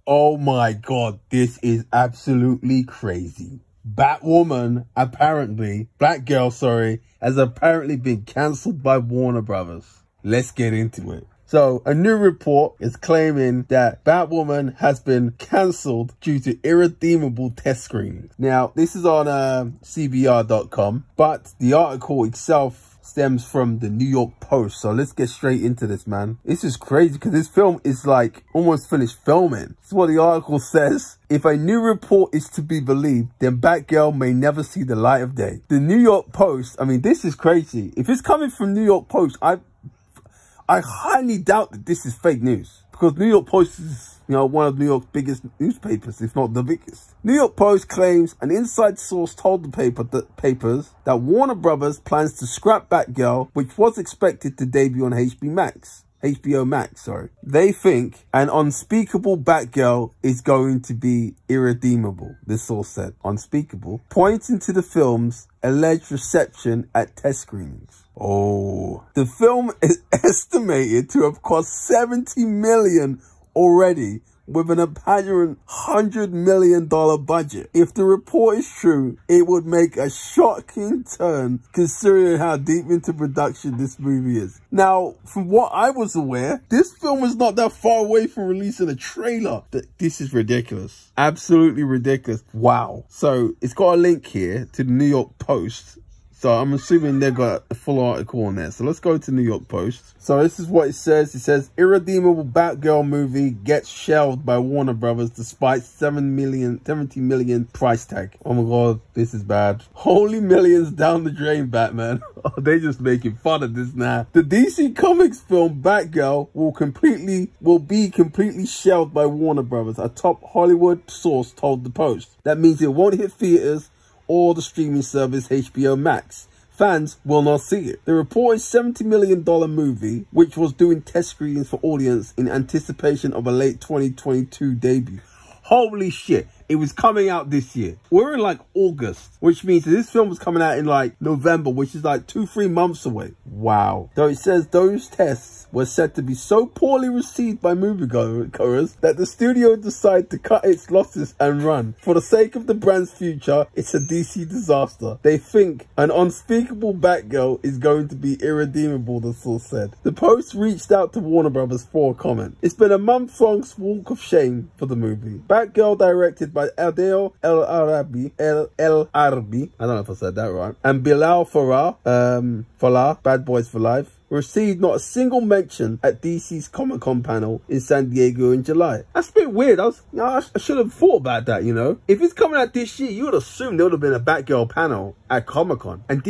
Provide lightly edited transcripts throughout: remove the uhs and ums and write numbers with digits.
Oh my God, this is absolutely crazy. Batgirl, sorry, has apparently been cancelled by Warner Brothers. Let's get into it. So, a new report is claiming that Batwoman has been cancelled due to irredeemable test screenings. Now, this is on CBR.com, but the article itself stems from the New York Post. So let's get straight into this, man. This is crazy because this film is like almost finished filming. This is what the article says. If a new report is to be believed, then Batgirl may never see the light of day. The New York Post, I mean, this is crazy. If it's coming from New York Post, I highly doubt that this is fake news, because New York Post is, you know, one of New York's biggest newspapers, if not the biggest. New York Post claims an inside source told the papers that Warner Brothers plans to scrap Batgirl, which was expected to debut on HBO Max, sorry. They think an unspeakable Batgirl is going to be irredeemable, this source said. Unspeakable, pointing to the film's alleged reception at test screenings. Oh, the film is estimated to have cost $70 million already, with an apparent $100 million budget. If the report is true, it would make a shocking turn considering how deep into production this movie is. Now, from what I was aware, this film is not that far away from releasing a trailer. This is ridiculous. Absolutely ridiculous. Wow. So it's got a link here to the New York Post. So I'm assuming they've got a full article on there. So let's go to New York Post. So this is what it says. It says, irredeemable Batgirl movie gets shelved by Warner Brothers despite $70 million price tag. Oh my God, this is bad. Holy millions down the drain, Batman. Oh, they just making fun of this now. The DC Comics film Batgirl will be completely shelved by Warner Brothers, a top Hollywood source told the Post. That means it won't hit theaters or the streaming service HBO Max. Fans will not see it. The reported $70 million movie, which was doing test screenings for audience in anticipation of a late 2022 debut. Holy shit. It was coming out this year. We're in like August, which means that this film was coming out in like November, which is like 2-3 months away. Wow. So it says those tests were said to be so poorly received by moviegoers that the studio decided to cut its losses and run. For the sake of the brand's future, it's a DC disaster. They think an unspeakable Batgirl is going to be irredeemable, the source said. The Post reached out to Warner Brothers for a comment. It's been a month-long walk of shame for the movie. Batgirl, directed by Adele El Arabi, I don't know if I said that right, and Bilal Fallah, Bad Boys for Life, received not a single mention at DC's Comic-Con panel in San Diego in July. That's a bit weird. I should have thought about that, you know. If it's coming out this year, you would assume there would have been a Batgirl panel at Comic-Con. And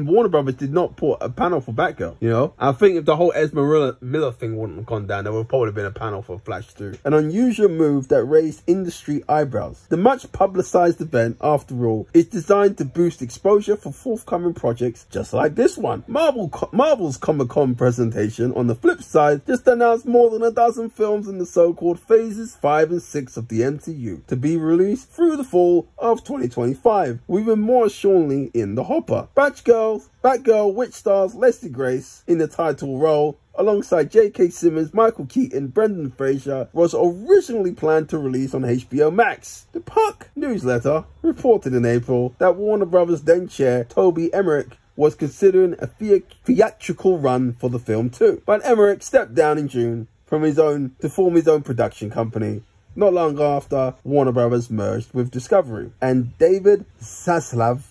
Warner Brothers did not put a panel for Batgirl, you know. I think if the whole Ezra Miller thing wouldn't have gone down, there would probably been a panel for Flash 2. An unusual move that raised industry eyebrows. The much publicized event, after all, is designed to boost exposure for forthcoming projects just like this one. Marvel's Comic-Con presentation, on the flip side, just announced more than a dozen films in the so-called phases 5 and 6 of the MCU to be released through the fall of 2025, with even more assuredly in the hopper. Batgirl, which stars Leslie Grace in the title role, alongside J.K. Simmons, Michael Keaton, Brendan Fraser, was originally planned to release on HBO Max. The Puck newsletter reported in April that Warner Brothers then chair Toby Emmerich was considering a theatrical run for the film too. But Emmerich stepped down in June to form his own production company, not long after Warner Brothers merged with Discovery. And David Zaslav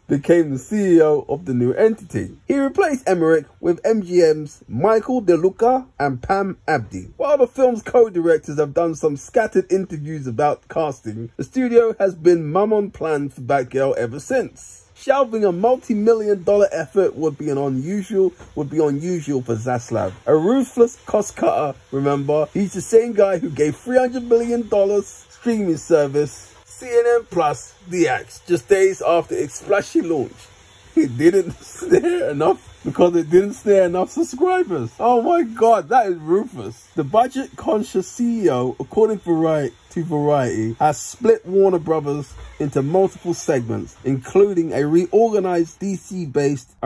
became the CEO of the new entity. He replaced Emmerich with MGM's Michael DeLuca and Pam Abdi. While the film's co-directors have done some scattered interviews about casting, the studio has been mum on plan for Batgirl ever since. Shelving a multi-million-dollar effort would be unusual for Zaslav. A ruthless cost cutter, remember? He's the same guy who gave $300 million streaming service CNN Plus the axe just days after its splashy launch. It didn't snare enough because it didn't snare enough subscribers. Oh my God, that is ruthless. The budget-conscious CEO, according to to Variety has split Warner Brothers into multiple segments, including a reorganized DC-based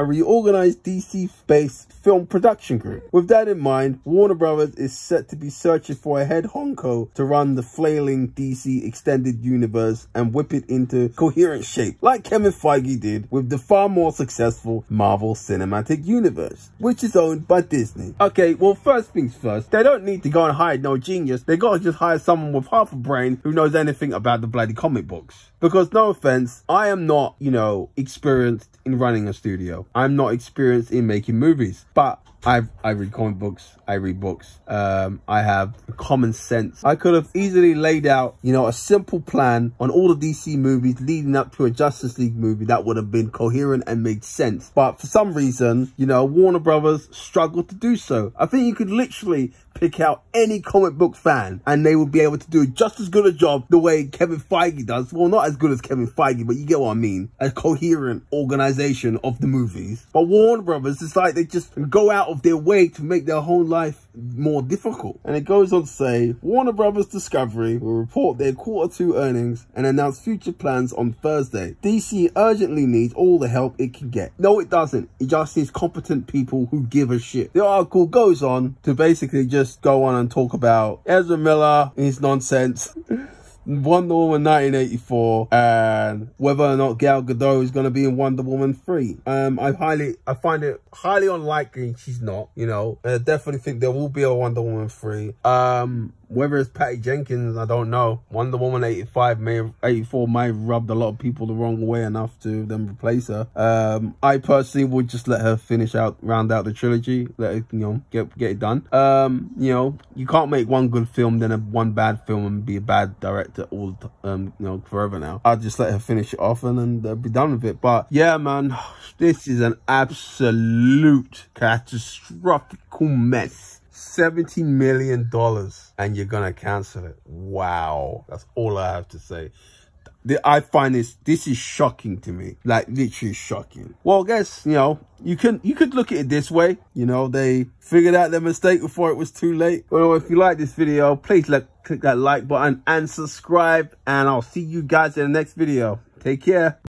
film production group. With that in mind, Warner Brothers is set to be searching for a head honcho to run the flailing DC extended universe and whip it into coherent shape, like Kevin Feige did with the far more successful Marvel Cinematic Universe, which is owned by Disney. Okay, well, first things first, they don't need to go and hire no genius. They gotta just hire someone with half a brain who knows anything about the bloody comic books. Because no offense, I am not, you know, experienced in running a studio. I'm not experienced in making movies, but I read comic books, I read books, I have common sense. I could have easily laid out, you know, a simple plan on all the DC movies leading up to a Justice League movie that would have been coherent and made sense. But for some reason, you know, Warner Brothers struggled to do so. I think you could literally pick out any comic book fan and they would be able to do just as good a job the way Kevin Feige does. Well, not as good as Kevin Feige, but you get what I mean. A coherent organization of the movies. But Warner Brothers, it's like they just go out of their way to make their whole life more difficult. And it goes on to say, Warner Brothers Discovery will report their Q2 earnings and announce future plans on Thursday. DC urgently needs all the help it can get. No, it doesn't. It just needs competent people who give a shit. The article goes on to basically just go on and talk about Ezra Miller, his nonsense, Wonder Woman 1984, and whether or not Gal Gadot is going to be in Wonder Woman 3. I find it highly unlikely she's not, you know. I definitely think there will be a Wonder Woman 3. Whether it's Patty Jenkins, I don't know. Wonder Woman 84 may have rubbed a lot of people the wrong way enough to then replace her. I personally would just let her round out the trilogy, let it, you know, get it done. You know, you can't make one good film then one bad film and be a bad director all you know, forever now. I'll just let her finish it off and then be done with it. But yeah, man, this is an absolute catastrophic mess. $70 million and you're gonna cancel it. Wow, that's all I have to say. I find this is shocking to me, like literally shocking. Well, I guess, you know, you could look at it this way. You know, they figured out their mistake before it was too late. Well, if you like this video, please click that like button and subscribe, and I'll see you guys in the next video. Take care.